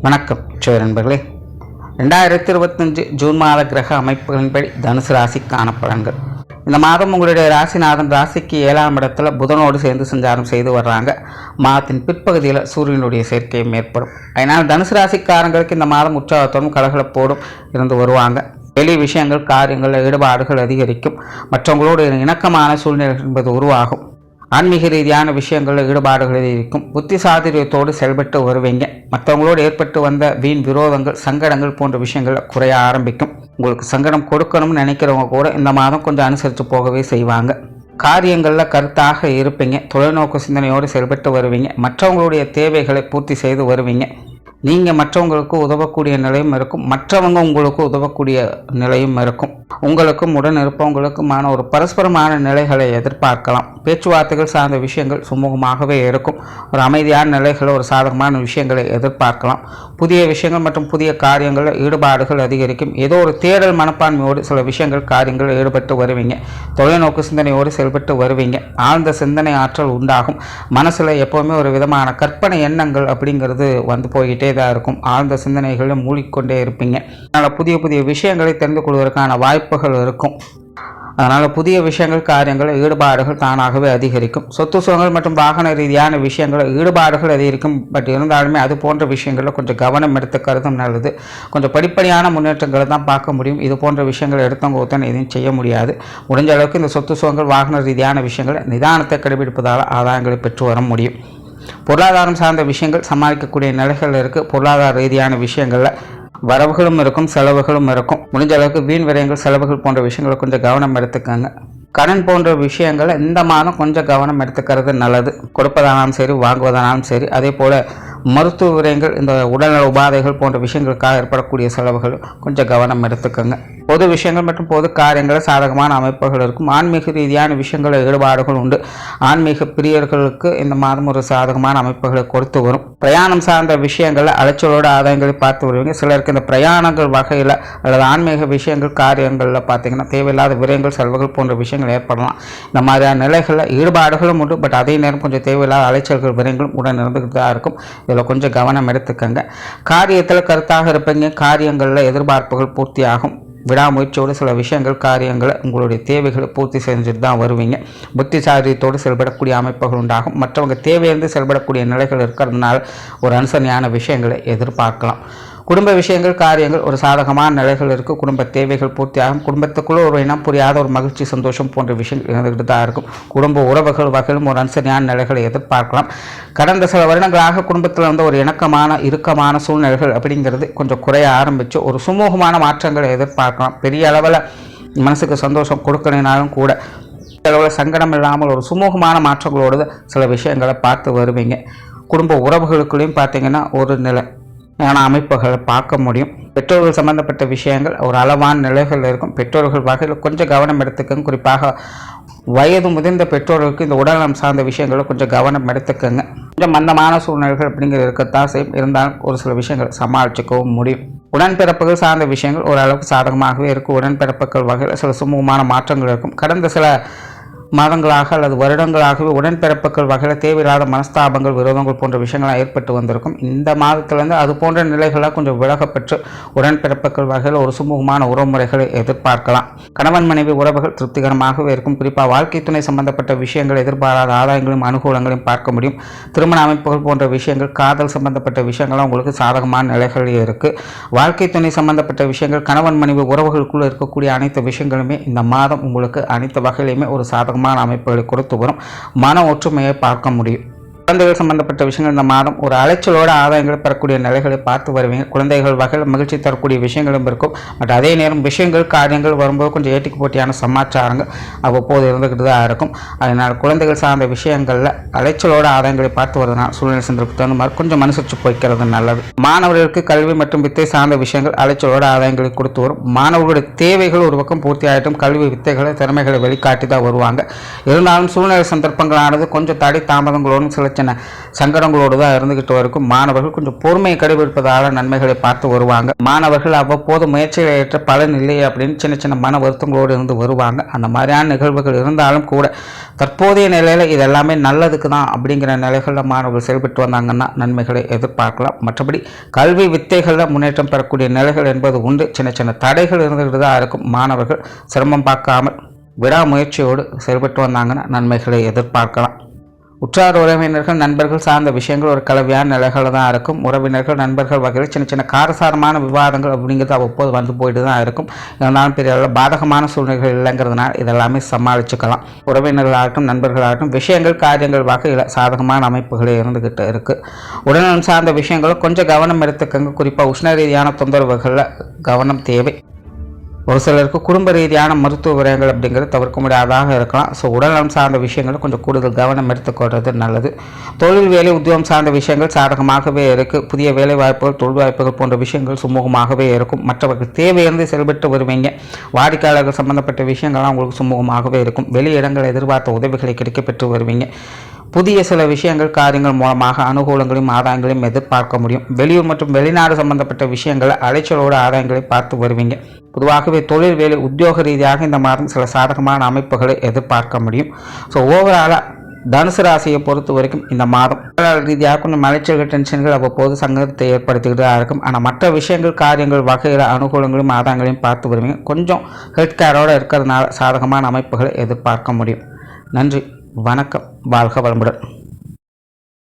வணக்கம் நண்பர்களே. 2025 ஜூன் மாத கிரக அமைப்புகளின்படி தனுசு ராசிக்கான பலன்கள். இந்த மாதம் உங்களுடைய ராசிநாதன் ராசிக்கு 7ஆம் இடத்துல புதனோடு சேர்ந்து சஞ்சாரம் செய்து வர்றாங்க. மாதத்தின் பிற்பகுதியில் சூரியனுடைய சேர்க்கையும் ஏற்படும். அதனால் தனுசு ராசிக்காரங்களுக்கு இந்த மாதம் உற்சாகத்தோடும் கலகலப்போடும் இருந்து வருவாங்க. வெளி விஷயங்கள் காரியங்கள் ஈடுபாடுகள் அதிகரிக்கும். மற்றவங்களோடு இணக்கமான சூழ்நிலை என்பது உருவாகும். ஆன்மீக ரீதியான விஷயங்களில் ஈடுபாடுகள் இருக்கும். புத்தி சாதுரியத்தோடு செயல்பட்டு வருவீங்க. மற்றவங்களோடு ஏற்பட்டு வந்த வீண் விரோதங்கள் சங்கடங்கள் போன்ற விஷயங்கள் குறைய ஆரம்பிக்கும். உங்களுக்கு சங்கடம் கொடுக்கணும்னு நினைக்கிறவங்க கூட இந்த மாதம் கொஞ்சம் அனுசரித்து போகவே செய்வாங்க. காரியங்களில் கருத்தாக இருப்பீங்க. தொலைநோக்கு சிந்தனையோடு செயல்பட்டு வருவீங்க. மற்றவங்களுடைய தேவைகளை பூர்த்தி செய்து வருவீங்க. நீங்கள் மற்றவங்களுக்கு உதவக்கூடிய நிலையும் இருக்கும். மற்றவங்க உங்களுக்கு உதவக்கூடிய நிலையும் இருக்கும். உங்களுக்கும் உடன் இருப்பவங்களுக்குமான ஒரு பரஸ்பரமான நிலைகளை எதிர்பார்க்கலாம். பேச்சுவார்த்தைகள் சார்ந்த விஷயங்கள் சுமூகமாகவே இருக்கும். ஒரு அமைதியான நிலைகளை ஒரு சாதகமான விஷயங்களை எதிர்பார்க்கலாம். புதிய விஷயங்கள் மற்றும் புதிய காரியங்களில் ஈடுபாடுகள் அதிகரிக்கும். ஏதோ ஒரு தேடல் மனப்பான்மையோடு சில விஷயங்கள் காரியங்களில் ஈடுபட்டு வருவீங்க. தொலைநோக்கு சிந்தனையோடு செயல்பட்டு வருவீங்க. ஆழ்ந்த சிந்தனை ஆற்றல் உண்டாகும். மனசில் எப்போவுமே ஒரு விதமான கற்பனை எண்ணங்கள் அப்படிங்கிறது வந்து போய்கிட்டே தான் இருக்கும். ஆழ்ந்த சிந்தனைகளில் மூழ்கிக்கொண்டே இருப்பீங்க. அதனால் புதிய புதிய விஷயங்களை தெரிந்து கொள்வதற்கான வாய்ப்புகள் இருக்கும். அதனால் புதிய விஷயங்கள் காரியங்கள் ஈடுபாடுகள் தானாகவே அதிகரிக்கும். சொத்து சுகங்கள் மற்றும் வாகன ரீதியான விஷயங்கள் ஈடுபாடுகள் அதிகரிக்கும். பட் இருந்தாலுமே அது போன்ற விஷயங்களில் கொஞ்சம் கவனம் எடுத்துக்கிறதும் நல்லது. கொஞ்சம் படிப்படியான முன்னேற்றங்களை தான் பார்க்க முடியும். இது போன்ற விஷயங்கள் எடுத்தவங்க ஒருத்தன் எதையும் செய்ய முடியாது. முடிஞ்ச அளவுக்கு இந்த சொத்து சுகங்கள் வாகன ரீதியான விஷயங்கள் நிதானத்தை கடைபிடிப்பதால் ஆதாயங்களை பெற்று வர முடியும். பொருளாதாரம் சார்ந்த விஷயங்கள் சமாளிக்கக்கூடிய நிலைகள் இருக்குது. பொருளாதார ரீதியான விஷயங்களில் வரவுகளும் இருக்கும், செலவுகளும் இருக்கும். முடிஞ்ச அளவுக்கு வீண் விரயங்கள் செலவுகள் போன்ற விஷயங்களை கொஞ்சம் கவனம் எடுத்துக்கங்க. கடன் போன்ற விஷயங்களை இந்த மாதம் கொஞ்சம் கவனம் எடுத்துக்கிறது நல்லது. கொடுப்பதானாலும் சரி வாங்குவதானாலும் சரி. அதே போல் மருத்துவ விரயங்கள் இந்த உடல்நல உபாதைகள் போன்ற விஷயங்களுக்காக ஏற்படக்கூடிய செலவுகள் கொஞ்சம் கவனம் எடுத்துக்கோங்க. பொது விஷயங்கள் மற்றும் பொது காரியங்களில் சாதகமான அமைப்புகள் இருக்கும். ஆன்மீக ரீதியான விஷயங்களில் ஈடுபாடுகள் உண்டு. ஆன்மீக பிரியர்களுக்கு இந்த மாதம் ஒரு சாதகமான அமைப்புகளை கொடுத்து வரும். பிரயாணம் சார்ந்த விஷயங்களில் அலைச்சலோட ஆதாயங்களை பார்த்து வருவீங்க. சிலருக்கு இந்த பிரயாணங்கள் வகையில் அல்லது ஆன்மீக விஷயங்கள் காரியங்களில் பார்த்தீங்கன்னா தேவையில்லாத விரயங்கள் செலவுகள் போன்ற விஷயங்கள் ஏற்படலாம். இந்த மாதிரியான நிலைகளில் ஈடுபாடுகளும் உண்டு. பட் அதே நேரம் கொஞ்சம் தேவையில்லாத அலைச்சல்கள் விரயங்களும் உடன் இருந்துகிட்டு தான் இருக்கும். இதில் கொஞ்சம் கவனம் எடுத்துக்கங்க. காரியத்தில் கருத்தாக இருப்பீங்க. காரியங்களில் எதிர்பார்ப்புகள் பூர்த்தியாகும். விடாமுயற்சியோடு சில விஷயங்கள் காரியங்களை உங்களுடைய தேவைகளை பூர்த்தி செஞ்சுட்டு தான் வருவீங்க. புத்திசாலித்தோடு செயல்படக்கூடிய அமைப்புகள் உண்டாகும். மற்றவங்க தேவையிலிருந்து செயல்படக்கூடிய நிலைகள் இருக்கிறதுனால ஒரு அனுசரணையான விஷயங்களை எதிர்பார்க்கலாம். குடும்ப விஷயங்கள் காரியங்கள் ஒரு சாதகமான நிலைகள் இருக்குது. குடும்ப தேவைகள் பூர்த்தியாகும். குடும்பத்துக்குள்ளே ஒரு இனம் புரியாத ஒரு மகிழ்ச்சி சந்தோஷம் போன்ற விஷயங்கள் இருந்துகிட்டு தான் இருக்கும். குடும்ப உறவுகள் வகையிலும் ஒரு அனுசரணையான நிலைகளை எதிர்பார்க்கலாம். கடந்த சில வருடங்களாக குடும்பத்தில் வந்து ஒரு இறுக்கமான சூழ்நிலைகள் அப்படிங்கிறது கொஞ்சம் குறைய ஆரம்பித்து ஒரு சுமூகமான மாற்றங்களை எதிர்பார்க்கலாம். பெரிய அளவில் மனசுக்கு சந்தோஷம் கொடுக்கணுனாலும் கூட அளவில் சங்கடம் இல்லாமல் ஒரு சுமூகமான மாற்றங்களோடு சில விஷயங்களை பார்த்து வருவீங்க. குடும்ப உறவுகளுக்குள்ளேயும் பார்த்தீங்கன்னா ஒரு அமைப்புகளை பார்க்க முடியும். பெற்றோர்கள் சம்பந்தப்பட்ட விஷயங்கள் ஒரு அளவான நிலைகள் இருக்கும். பெற்றோர்கள் வகையில் கொஞ்சம் கவனம் எடுத்துக்கங்க. குறிப்பாக வயது முதிர்ந்த பெற்றோர்களுக்கு இந்த உடல்நலம் சார்ந்த விஷயங்களை கொஞ்சம் கவனம் எடுத்துக்கங்க. கொஞ்சம் மந்தமான சூழ்நிலைகள் அப்படிங்கிறது இருக்கத்தான் செய்யும். இருந்தாலும் ஒரு சில விஷயங்களை சமாளிச்சுக்கவும் முடியும். உடன்பிறப்புகள் சார்ந்த விஷயங்கள் ஓரளவுக்கு சாதகமாகவே இருக்கும். உடன்பிறப்புகள் வகையில் சில சுமூகமான மாற்றங்கள் இருக்கும். கடந்த சில மாதங்களாக அல்லது வருடங்களாகவே உடன்பிறப்புகள் வகையில் தேவையில்லாத மனஸ்தாபங்கள் விரோதங்கள் போன்ற விஷயங்களாக ஏற்பட்டு வந்திருக்கும். இந்த மாதத்திலேருந்து அது போன்ற நிலைகளாக கொஞ்சம் விலகப்பெற்று உடன்பிறப்புகள் வகையில் ஒரு சுமூகமான உறவுமுறைகளை எதிர்பார்க்கலாம். கணவன் மனைவி உறவுகள் திருப்திகரமாகவே இருக்கும். குறிப்பாக வாழ்க்கை துணை சம்பந்தப்பட்ட விஷயங்கள் எதிர்பாராத ஆதாயங்களையும் அனுகூலங்களையும் பார்க்க முடியும். திருமண அமைப்புகள் போன்ற விஷயங்கள் காதல் சம்பந்தப்பட்ட விஷயங்கள்லாம் உங்களுக்கு சாதகமான நிலைகள் இருக்குது. வாழ்க்கை துணை சம்பந்தப்பட்ட விஷயங்கள் கணவன் மனைவி உறவுகளுக்குள்ளே இருக்கக்கூடிய அனைத்து விஷயங்களுமே இந்த மாதம் உங்களுக்கு அனைத்து வகையிலுமே ஒரு சாதகமான அமைப்புகளை கொடுத்து வரும். மன ஒற்றுமையை பார்க்க முடியும். குழந்தைகள் சம்பந்தப்பட்ட விஷயங்கள் இந்த மாதம் ஒரு அலைச்சலோட ஆதாயங்களை பெறக்கூடிய நிலைகளை பார்த்து வருவீங்க. குழந்தைகள் வகையில் மகிழ்ச்சி தரக்கூடிய விஷயங்களும் இருக்கும். பட் அதே நேரம் விஷயங்கள் காரியங்கள் வரும்போது கொஞ்சம் ஏட்டிக்கு போட்டியான சமாச்சாரங்கள் அவ்வப்போது இருந்துக்கிட்டு தான் இருக்கும். அதனால் குழந்தைகள் சார்ந்த விஷயங்களில் அலைச்சலோட ஆதாயங்களை பார்த்து வருவதனால் சூழ்நிலை சந்தர்ப்பத்துக்கு தகுந்த மாதிரி கொஞ்சம் அனுசரித்து போய்க்கிறது நல்லது. மாணவர்களுக்கு கல்வி மற்றும் வித்தை சார்ந்த விஷயங்கள் அலைச்சலோட ஆதாயங்களை கொடுத்து வரும். மாணவர்களுடைய தேவைகள் ஒரு பக்கம் பூர்த்தி ஆகிட்டும். கல்வி வித்தைகளை திறமைகளை வெளிக்காட்டி தான் வருவாங்க. இருந்தாலும் சூழ்நிலை சந்தர்ப்பங்களானது கொஞ்சம் தடை தாமதங்களோடும் சில சின்ன சங்கடங்களோடு தான் இருந்துக்கிட்டு இருக்கும். மாணவர்கள் கொஞ்சம் பொறுமையை கடைபிடிப்பதால் நன்மைகளை பார்த்து வருவாங்க. மாணவர்கள் அவ்வப்போது முயற்சிகளை ஏற்ற பலன் இல்லை அப்படின்னு சின்ன சின்ன மன வருத்தங்களோடு இருந்து வருவாங்க. அந்த மாதிரியான நிகழ்வுகள் இருந்தாலும் கூட தற்போதைய நிலையில் இது எல்லாமே நல்லதுக்கு தான் அப்படிங்கிற நிலைகளில் மாணவர்கள் செயல்பட்டு வந்தாங்கன்னா நன்மைகளை எதிர்பார்க்கலாம். மற்றபடி கல்வி வித்தைகளில் முன்னேற்றம் பெறக்கூடிய நிலைகள் என்பது உண்டு. சின்ன சின்ன தடைகள் இருந்துகிட்டு தான் இருக்கும். மாணவர்கள் சிரமம் பார்க்காமல் விடாமுயற்சியோடு செயல்பட்டு வந்தாங்கன்னா நன்மைகளை எதிர்பார்க்கலாம். உற்றார் உறவினர்கள் நண்பர்கள் சார்ந்த விஷயங்கள் ஒரு கலவையான நிலைகளில் தான் இருக்கும். உறவினர்கள் நண்பர்கள் வகையில் சின்ன சின்ன காரசாரமான விவாதங்கள் அப்படிங்கிறது அவ்வப்போது வந்து போயிட்டு தான் இருக்கும். இருந்தாலும் பெரிய அளவில் பாதகமான சூழ்நிலைகள் இல்லைங்கிறதுனால இதெல்லாமே சமாளிச்சுக்கலாம். உறவினர்களாகட்டும் நண்பர்களாகட்டும் விஷயங்கள் காரியங்கள் வகையில் சாதகமான அமைப்புகளே இருந்துக்கிட்டு இருக்குது. உடல்நலம் சார்ந்த விஷயங்களும் கொஞ்சம் கவனம் எடுத்துக்கங்க. குறிப்பாக உஷ்ண ரீதியான தொந்தரவுகளில் கவனம் தேவை. ஒரு சிலருக்கு குடும்ப ரீதியான மருத்துவ விரயங்கள் அப்படிங்கிறது தவிர்க்க முடியாதாக இருக்கலாம். ஸோ உடல்நலம் சார்ந்த விஷயங்கள் கொஞ்சம் கூடுதல் கவனம் எடுத்துக்கொள்வது நல்லது. தொழில் வேலை உத்தியோகம் சார்ந்த விஷயங்கள் சாதகமாகவே இருக்குது. புதிய வேலை வாய்ப்புகள் தொழில் வாய்ப்புகள் போன்ற விஷயங்கள் சுமூகமாகவே இருக்கும். மற்றவர்கள் தேவையிருந்து செயல்பட்டு வருவீங்க. வாடிக்கையாளர்கள் சம்பந்தப்பட்ட விஷயங்கள்லாம் உங்களுக்கு சுமூகமாகவே இருக்கும். வெளி இடங்கள் எதிர்பார்த்த உதவிகளை கிடைக்கப்பெற்று வருவீங்க. புதிய சில விஷயங்கள் காரியங்கள் மூலமாக அனுகூலங்களையும் ஆதாயங்களையும் எதிர்பார்க்க முடியும். வெளியூர் மற்றும் வெளிநாடு சம்பந்தப்பட்ட விஷயங்கள் அலைச்சலோடு ஆதாயங்களை பார்த்து வருவீங்க. பொதுவாகவே தொழில் வேலை உத்தியோக ரீதியாக இந்த மாதம் சில சாதகமான அமைப்புகளை எதிர்பார்க்க முடியும். ஸோ ஓவராலாக தனுசு ராசியை பொறுத்த வரைக்கும் இந்த மாதம் ரீதியாக கொஞ்சம் அலைச்சல்கள் டென்ஷன்கள் அவ்வப்போது சங்கத்தை ஏற்படுத்திக்கிட்டு தான் இருக்கும். ஆனால் மற்ற விஷயங்கள் காரியங்கள் வகையில் அனுகூலங்களையும் ஆதாயங்களையும் பார்த்து வருவீங்க. கொஞ்சம் ஹெல்த் கேரோடு இருக்கிறதுனால சாதகமான அமைப்புகளை எதிர்பார்க்க முடியும். நன்றி, வணக்கம், வாழ்க வளமுடன்.